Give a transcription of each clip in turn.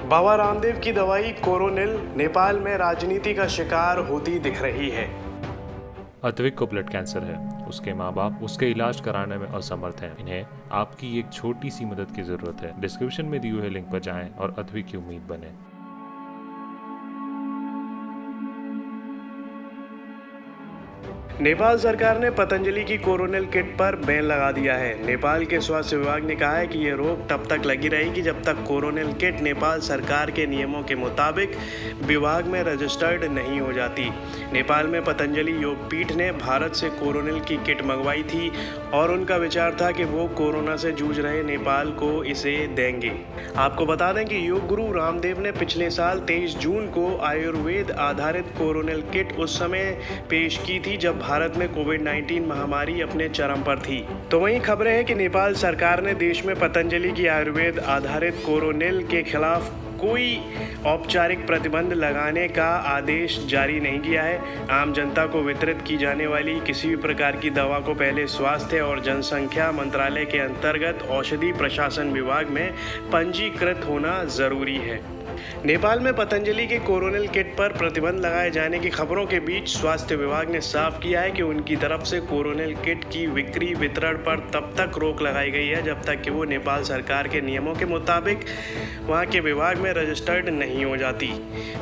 बाबा रामदेव की दवाई कोरोनिल नेपाल में राजनीति का शिकार होती दिख रही है। अद्विक को ब्लड कैंसर है। उसके माँ बाप उसके इलाज कराने में असमर्थ हैं। इन्हें आपकी एक छोटी सी मदद की जरूरत है। डिस्क्रिप्शन में दिए हुए लिंक पर जाएं और अद्विक की उम्मीद बने। नेपाल सरकार ने पतंजलि की कोरोनिल किट पर बैन लगा दिया है। नेपाल के स्वास्थ्य विभाग ने कहा है कि ये रोक तब तक लगी रहेगी जब तक कोरोनिल किट नेपाल सरकार के नियमों के मुताबिक विभाग में रजिस्टर्ड नहीं हो जाती। नेपाल में पतंजलि योग पीठ ने भारत से कोरोनिल की किट मंगवाई थी और उनका विचार था कि वो कोरोना से जूझ रहे नेपाल को इसे देंगे। आपको बता दें कि योग गुरु रामदेव ने पिछले साल 23 जून को आयुर्वेद आधारित कोरोनिल किट उस समय पेश की थी जब भारत में कोविड-19 महामारी अपने चरम पर थी। तो वहीं खबरें हैं कि नेपाल सरकार ने देश में पतंजलि की आयुर्वेद आधारित कोरोनिल के खिलाफ कोई औपचारिक प्रतिबंध लगाने का आदेश जारी नहीं किया है। आम जनता को वितरित की जाने वाली किसी भी प्रकार की दवा को पहले स्वास्थ्य और जनसंख्या मंत्रालय के अंतर्गत औषधि प्रशासन विभाग में पंजीकृत होना जरूरी है। नेपाल में पतंजलि के कोरोनिल किट पर प्रतिबंध लगाए जाने की खबरों के बीच स्वास्थ्य विभाग ने साफ किया है कि उनकी तरफ से कोरोनिल किट की बिक्री वितरण पर तब तक रोक लगाई गई है जब तक कि वो नेपाल सरकार के नियमों के मुताबिक वहां के विभाग में रजिस्टर्ड नहीं हो जाती।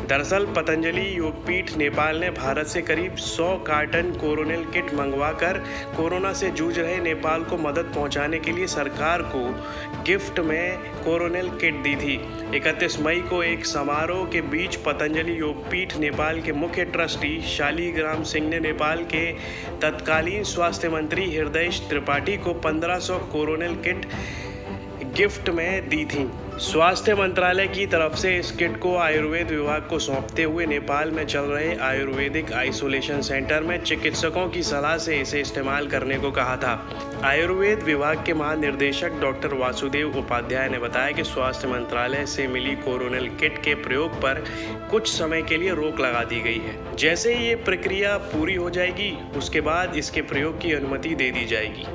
दरअसल पतंजलि योगपीठ नेपाल ने भारत से करीब 100 कार्टन कोरोनिल किट मंगवाकर कोरोना से जूझ रहे नेपाल को मदद पहुंचाने के लिए सरकार को गिफ्ट में कोरोनिल किट दी थी। 31 मई को एक समारोह के बीच पतंजलि योगपीठ नेपाल के मुख्य ट्रस्टी शालिग्राम सिंह ने नेपाल के तत्कालीन स्वास्थ्य मंत्री हृदय त्रिपाठी को 1500 कोरोनिल किट गिफ्ट में दी थी। स्वास्थ्य मंत्रालय की तरफ से इस किट को आयुर्वेद विभाग को सौंपते हुए नेपाल में चल रहे आयुर्वेदिक आइसोलेशन सेंटर में चिकित्सकों की सलाह से इसे इस्तेमाल करने को कहा था। आयुर्वेद विभाग के महानिर्देशक डॉक्टर वासुदेव उपाध्याय ने बताया कि स्वास्थ्य मंत्रालय से मिली कोरोनिल किट के प्रयोग पर कुछ समय के लिए रोक लगा दी गई है। जैसे ही ये प्रक्रिया पूरी हो जाएगी उसके बाद इसके प्रयोग की अनुमति दे दी जाएगी।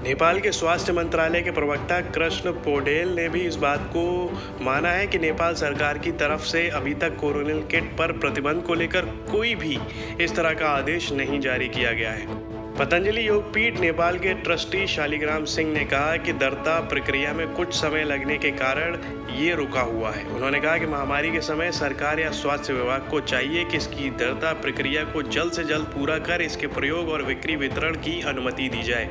नेपाल के स्वास्थ्य मंत्रालय के प्रवक्ता कृष्ण पौडेल ने भी इस बात को माना है कि नेपाल सरकार की तरफ से अभी तक कोरोनिल किट पर प्रतिबंध को लेकर कोई भी इस तरह का आदेश नहीं जारी किया गया है। पतंजलि योगपीठ नेपाल के ट्रस्टी शालिग्राम सिंह ने कहा कि दरता प्रक्रिया में कुछ समय लगने के कारण ये रुका हुआ है। उन्होंने कहा कि महामारी के समय सरकार या स्वास्थ्य विभाग को चाहिए कि इसकी दरता प्रक्रिया को जल्द से जल्द पूरा कर इसके प्रयोग और बिक्री वितरण की अनुमति दी जाए।